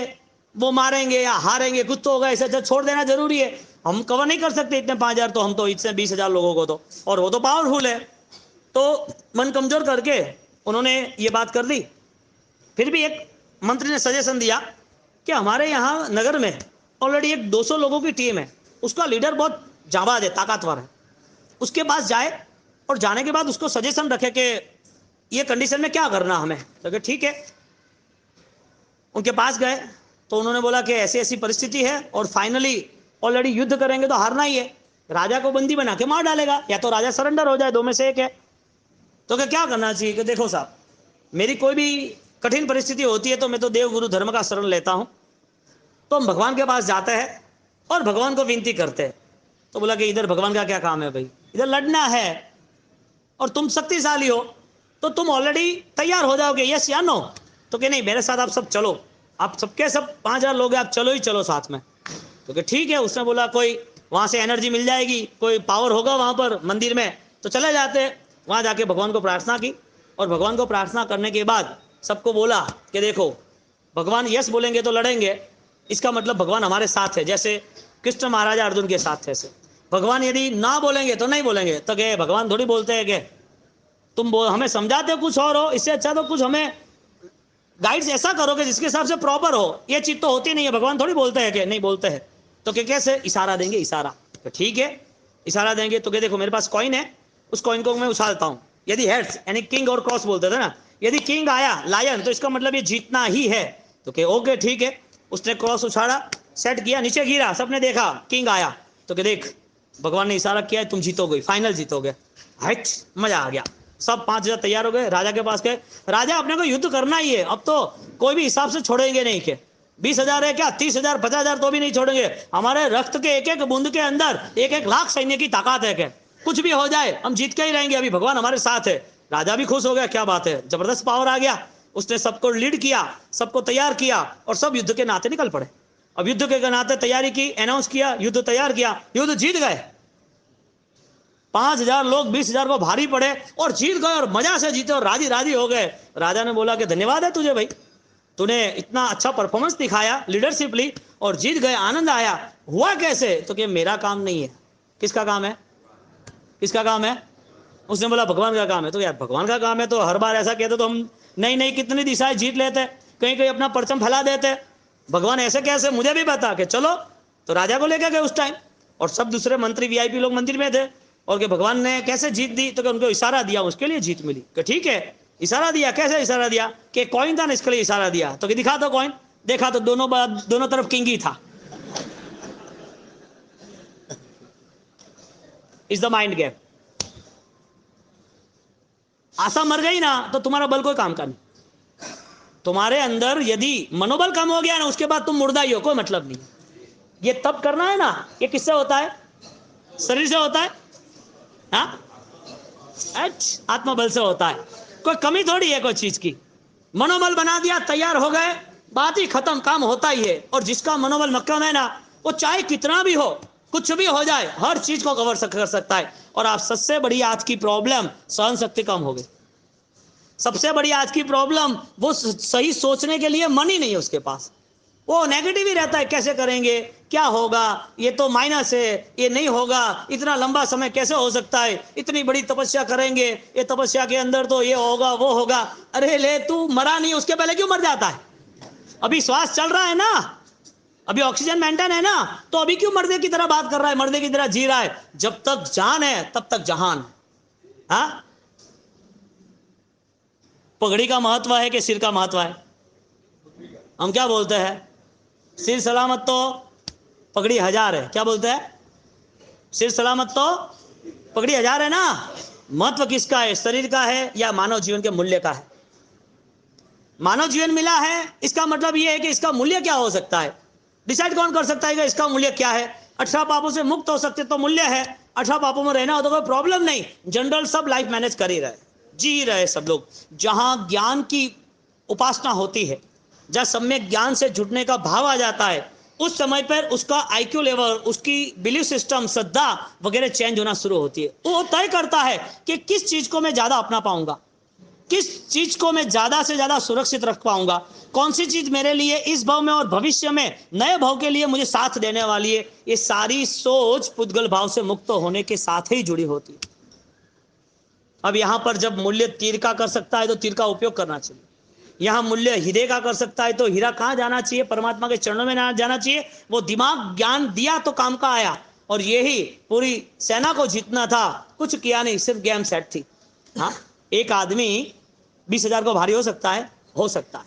Speaker 1: वो मारेंगे या हारेंगे कुछ तो होगा, इससे अच्छा छोड़ देना जरूरी है, हम कवर नहीं कर सकते इतने 5,000, तो हम तो इससे 20,000 लोगों को तो, और वो तो पावरफुल है। तो मन कमजोर करके उन्होंने ये बात कर ली। फिर भी एक मंत्री ने सजेशन दिया कि हमारे यहाँ नगर में ऑलरेडी एक 200 लोगों की टीम है, उसका लीडर बहुत जाबाज है, ताकतवर है, उसके पास जाए और जाने के बाद उसको सजेशन रखे कि ये कंडीशन में क्या करना हमें। तो ठीक है, उनके पास गए तो उन्होंने बोला कि ऐसी ऐसी परिस्थिति है और फाइनली ऑलरेडी युद्ध करेंगे तो हारना ही है, राजा को बंदी बना के मार डालेगा, या तो राजा सरेंडर हो जाए, 2 में से एक है। तो क्या करना चाहिए कि देखो साहब, मेरी कोई भी कठिन परिस्थिति होती है तो मैं तो देव गुरु धर्म का शरण लेता हूं, तो हम भगवान के पास जाते हैं और भगवान को विनती करते हैं। तो बोला कि इधर भगवान का क्या काम है भाई, इधर लड़ना है और तुम शक्तिशाली हो तो तुम ऑलरेडी तैयार हो जाओगे, यस या नो। तो कि नहीं, मेरे साथ आप सब चलो, आप सबके सब 5,000 लोग हैं, आप चलो ही चलो साथ में। तो कि ठीक है, उसने बोला कोई वहां से एनर्जी मिल जाएगी, कोई पावर होगा वहां पर मंदिर में, तो चले जाते। वहां जाके भगवान को प्रार्थना की, और भगवान को प्रार्थना करने के बाद सबको बोला कि देखो, भगवान यस बोलेंगे तो लड़ेंगे, इसका मतलब भगवान हमारे साथ है, जैसे कृष्ण महाराजा अर्जुन के साथ थे ऐसे। भगवान यदि ना बोलेंगे तो नहीं बोलेंगे, तो क्या भगवान थोड़ी बोलते हैं कि तुम हमें समझाते हो कुछ और हो, इससे अच्छा तो कुछ हमें गाइड्स ऐसा करोगे जिसके हिसाब से प्रॉपर हो, ये चीज तो होती नहीं है। भगवान थोड़ी बोलते हैं कि नहीं बोलते हैं, तो क्या कैसे इशारा देंगे, इशारा। तो ठीक है, इशारा देंगे तो क्या देखो मेरे पास कॉइन है, उस कॉइन को मैं उछालता हूं, यदि हेड्स यानी किंग और क्रॉस बोलते थे ना, यदि किंग आया लायन तो इसका मतलब ये जीतना ही है। तो क्या ओके ठीक है, उसने क्रॉस उछाड़ा, सेट किया, नीचे गिरा, सबने देखा किंग आया, तो क्या देख भगवान ने इशारा किया है, तुम जीतोगे, फाइनल जीतोगे। हाइट, मजा आ गया, सब 5,000 तैयार हो गए, राजा के पास गए। राजा, अपने को युद्ध करना ही है, अब तो कोई भी हिसाब से छोड़ेंगे नहीं के 20,000 है क्या, 30,000 50,000 तो भी नहीं छोड़ेंगे, हमारे रक्त के एक एक बूंद के अंदर 1-1 लाख सैन्य की ताकत है, क्या कुछ भी हो जाए हम जीत के ही रहेंगे, अभी भगवान हमारे साथ है। राजा भी खुश हो गया, क्या बात है, जबरदस्त पावर आ गया। उसने सबको लीड किया, सबको तैयार किया, और सब युद्ध के नाते निकल पड़े। अब युद्ध के नाते तैयारी की, अनाउंस किया, युद्ध तैयार किया, युद्ध जीत गए। 5,000 लोग 20,000 को भारी पड़े और जीत गए, और मजा से जीते और राजी राजी हो गए। राजा ने बोला कि धन्यवाद है तुझे भाई, तूने इतना अच्छा परफॉर्मेंस दिखाया, लीडरशिप ली और जीत गए, आनंद आया। हुआ कैसे, तो कि मेरा काम नहीं है, किसका काम है, किसका काम है। उसने बोला भगवान का काम है। तो यार भगवान का काम है तो हर बार ऐसा कहते तो हम नई नई कितनी दिशाएं जीत लेते, कहीं कहीं अपना परचम फैला देते। भगवान ऐसे कैसे, मुझे भी बता के चलो। तो राजा को लेकर गए उस टाइम, और सब दूसरे मंत्री वीआईपी लोग मंदिर में थे, और कि भगवान ने कैसे जीत दी, तो कि उनको इशारा दिया, उसके लिए जीत मिली। कि ठीक है, इशारा दिया, कैसे इशारा दिया, कि कॉइन था ना इसके लिए इशारा दिया। तो कि दिखा दो कॉइन, देखा तो दोनों तरफ किंग ही था। Is the mind game. आशा मर गई ना तो तुम्हारा बल कोई काम का नहीं। तुम्हारे अंदर यदि मनोबल कम हो गया ना, उसके बाद तुम मुर्दा ही हो, कोई मतलब नहीं। ये तब करना है ना, ये किससे होता है? शरीर से होता है, हाँ, आत्मबल से होता है। कोई कमी थोड़ी है कोई चीज की। मनोबल बना दिया, तैयार हो गए, बात ही खत्म, काम होता ही है। और जिसका मनोबल मक्कम है ना, वो चाहे कितना भी हो, कुछ भी हो जाए, हर चीज को कवर कर सकता है। और आप सबसे बड़ी आज की प्रॉब्लम, सहन शक्ति कम हो गई। सबसे बड़ी आज की प्रॉब्लम, वो सही सोचने के लिए मन ही नहीं है उसके पास। वो नेगेटिव ही रहता है, कैसे करेंगे, क्या होगा, ये तो माइनस है, ये नहीं होगा, इतना लंबा समय कैसे हो सकता है, इतनी बड़ी तपस्या करेंगे, ये तपस्या के अंदर तो ये होगा वो होगा। अरे ले, तू मरा नहीं, उसके पहले क्यों मर जाता है? अभी श्वास चल रहा है ना, अभी ऑक्सीजन मेंटेन है ना, तो अभी क्यों मर्दे की तरह बात कर रहा है, मर्दे की तरह जी रहा है? जब तक जान है तब तक जहान। हाँ, पगड़ी का महत्व है कि सिर का महत्व है? हम क्या बोलते हैं, सिर सलामत तो पगड़ी हजार है। क्या बोलते हैं? सिर सलामत तो पगड़ी हजार है ना। महत्व किसका है, शरीर का है या मानव जीवन के मूल्य का है? मानव जीवन मिला है, इसका मतलब यह है कि इसका मूल्य क्या हो सकता है। डिसाइड कौन कर सकता है कि इसका मूल्य क्या है? 18 पापों से मुक्त हो सकते तो मूल्य है, 18 पापों में रहना हो तो कोई प्रॉब्लम नहीं। जनरल सब लाइफ मैनेज कर ही रहे, जी रहे सब लोग। जहां ज्ञान की उपासना होती है, जहां सम्यक ज्ञान से जुटने का भाव आ जाता है, उस समय पर उसका आईक्यू लेवल, उसकी बिलीफ सिस्टम, श्रद्धा वगैरह चेंज होना शुरू होती है। वो तय करता है कि किस चीज को मैं ज्यादा अपना पाऊंगा, किस चीज को मैं ज्यादा से ज्यादा सुरक्षित रख पाऊंगा, कौन सी चीज मेरे लिए इस भाव में और भविष्य में नए भाव के लिए मुझे साथ देने वाली है। ये सारी सोच पुद्गल भाव से मुक्त होने के साथ ही जुड़ी होती है। अब यहां पर जब मूल्य तीर का कर सकता है तो तीर का उपयोग करना चाहिए। यहां मूल्य हीरे का कर सकता है तो हीरा कहां जाना चाहिए? परमात्मा के चरणों में जाना चाहिए। वो दिमाग ज्ञान दिया तो काम का आया। और यही पूरी सेना को जीतना था, कुछ किया नहीं, सिर्फ गेम सेट थी। हाँ, एक आदमी 20,000 को भारी हो सकता है, हो सकता है,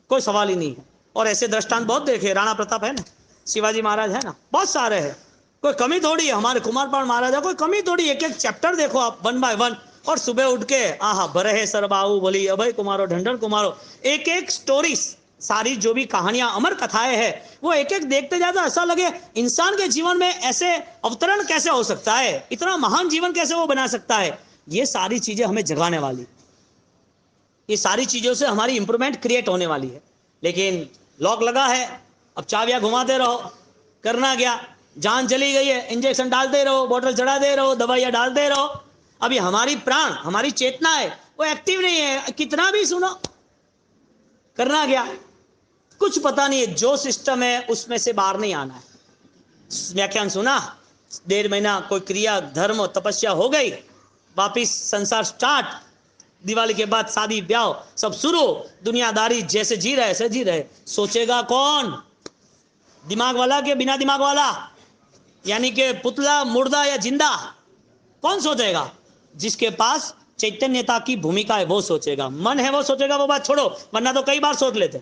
Speaker 1: कोई सवाल ही नहीं है। और ऐसे दृष्टांत बहुत देखे, राणा प्रताप है ना, शिवाजी महाराज है ना, बहुत सारे हैं। कोई कमी थोड़ी है, हमारे कुमारपाल महाराज है, कोई कमी थोड़ी। एक एक चैप्टर देखो आप, 1 बाय 1। और सुबह उठ के आहा बरहे सरबाऊ बोली अभय कुमारो ढंढन कुमारो, एक एक स्टोरी, सारी जो भी कहानियां, अमर कथाएं हैं, वो एक एक देखते जाते ऐसा लगे इंसान के जीवन में ऐसे अवतरण कैसे हो सकता है, इतना महान जीवन कैसे वो बना सकता है। ये सारी चीजें हमें जगाने वाली, ये सारी चीजों से हमारी इंप्रूवमेंट क्रिएट होने वाली है। लेकिन लॉक लगा है, अब चाबियां घुमाते रहो, करना क्या? जान चली गई है, इंजेक्शन डालते रहो, बोतल चढ़ाते रहो, दवाइयां डालते रहो। अभी हमारी प्राण, हमारी चेतना है वो एक्टिव नहीं है, कितना भी सुनो, करना क्या? कुछ पता नहीं है। जो सिस्टम है उसमें से बाहर नहीं आना है। व्याख्यान सुना, 1.5 महीना कोई क्रिया धर्म तपस्या हो गई, वापिस संसार स्टार्ट, दिवाली के बाद शादी ब्याह सब शुरू, दुनियादारी जैसे जी रहे ऐसे जी रहे। सोचेगा कौन? दिमाग वाला के बिना दिमाग वाला, यानी कि पुतला, मुर्दा या जिंदा? कौन सोचेगा? जिसके पास चैतन्यता की भूमिका है वो सोचेगा, मन है वो सोचेगा। वो बात छोड़ो, वरना तो कई बार सोच लेते।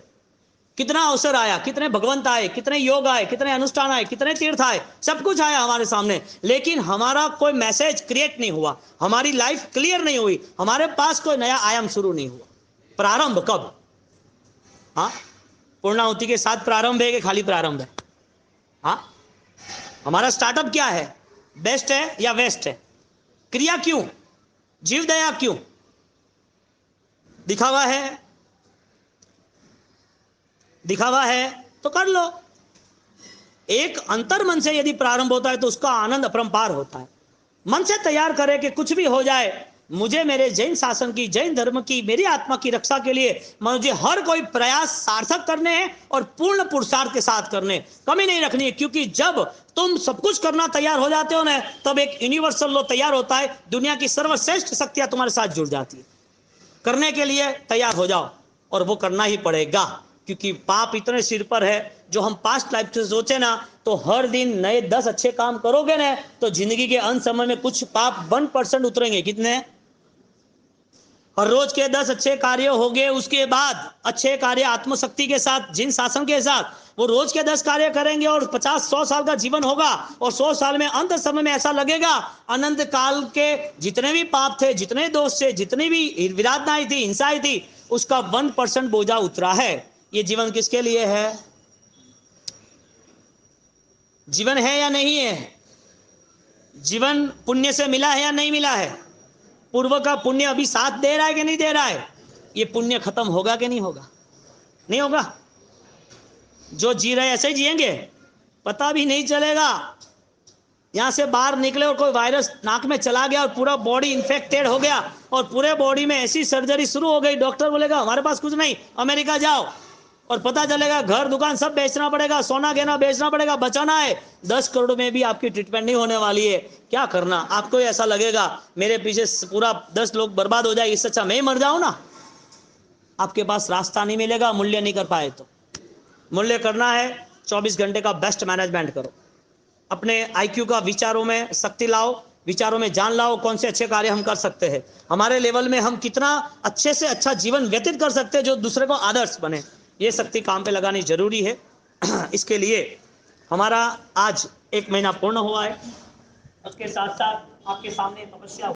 Speaker 1: कितना अवसर आया, कितने भगवंत आए, कितने योग आए, कितने अनुष्ठान आए, कितने तीर्थ आए, सब कुछ आया हमारे सामने, लेकिन हमारा कोई मैसेज क्रिएट नहीं हुआ, हमारी लाइफ क्लियर नहीं हुई, हमारे पास कोई नया आयाम शुरू नहीं हुआ। प्रारंभ कब? हाँ, पूर्णाहुति के साथ प्रारंभ है कि खाली प्रारंभ है? हाँ, हमारा स्टार्टअप क्या है? बेस्ट है या वेस्ट है? क्रिया क्यों? जीव दया क्यों? दिखावा है, दिखावा है तो कर लो। एक अंतर मन से यदि प्रारंभ होता है तो उसका आनंद अपरंपार होता है। मन से तैयार करे कि कुछ भी हो जाए, मुझे मेरे जैन शासन की, जैन धर्म की, मेरी आत्मा की रक्षा के लिए मुझे हर कोई प्रयास सार्थक करने हैं और पूर्ण पुरुषार्थ के साथ करने, कमी नहीं रखनी है। क्योंकि जब तुम सब कुछ करना तैयार हो जाते हो ना, तब एक यूनिवर्सल लॉ तैयार होता है, दुनिया की सर्वश्रेष्ठ शक्तियां तुम्हारे साथ जुड़ जाती है। करने के लिए तैयार हो जाओ, और वो करना ही पड़ेगा। क्योंकि पाप इतने सिर पर है, जो हम पास्ट लाइफ से सोचे ना, तो हर दिन नए 10 अच्छे काम करोगे ना, तो जिंदगी के अंत समय में कुछ पाप 1% उतरेंगे। कितने? और रोज के 10 अच्छे कार्य हो गए, उसके बाद अच्छे कार्य आत्मशक्ति के साथ, जिन शासन के साथ वो रोज के 10 कार्य करेंगे और 50-100 साल का जीवन होगा। और 100 साल में अंत समय में ऐसा लगेगा अनंत काल के जितने भी पाप थे, जितने दोष थे, जितनी भी विराधनाएं थी, हिंसाएं थी, उसका 1% बोझा उतरा है। ये जीवन किसके लिए है? जीवन है या नहीं है? जीवन पुण्य से मिला है या नहीं मिला है? पूर्व का पुण्य अभी साथ दे रहा है कि नहीं दे रहा है? ये पुण्य खत्म होगा कि नहीं होगा? नहीं होगा। जो जी रहे ऐसे ही जिएंगे, पता भी नहीं चलेगा। यहां से बाहर निकले और कोई वायरस नाक में चला गया और पूरा बॉडी इन्फेक्टेड हो गया और पूरे बॉडी में ऐसी सर्जरी शुरू हो गई, डॉक्टर बोलेगा हमारे पास कुछ नहीं, अमेरिका जाओ। और पता चलेगा घर दुकान सब बेचना पड़ेगा, सोना गहना बेचना पड़ेगा, बचाना है। 10 करोड़ में भी आपकी ट्रीटमेंट नहीं होने वाली है। क्या करना? आपको ऐसा लगेगा मेरे पीछे पूरा 10 लोग बर्बाद हो जाए, इससे अच्छा मैं ही मर जाऊं ना। आपके पास रास्ता नहीं मिलेगा मूल्य नहीं कर पाए तो। मूल्य करना है 24 घंटे का बेस्ट मैनेजमेंट करो। अपने आईक्यू का विचारों में शक्ति लाओ, विचारों में जान लाओ कौन से अच्छे कार्य हम कर सकते हैं, हमारे लेवल में हम कितना अच्छे से अच्छा जीवन व्यतीत कर सकते हैं जो दूसरे को आदर्श बने। ये शक्ति काम पे लगानी जरूरी है। इसके लिए हमारा आज 1 महीना पूर्ण हुआ है। उसके साथ साथ आपके सामने तपस्या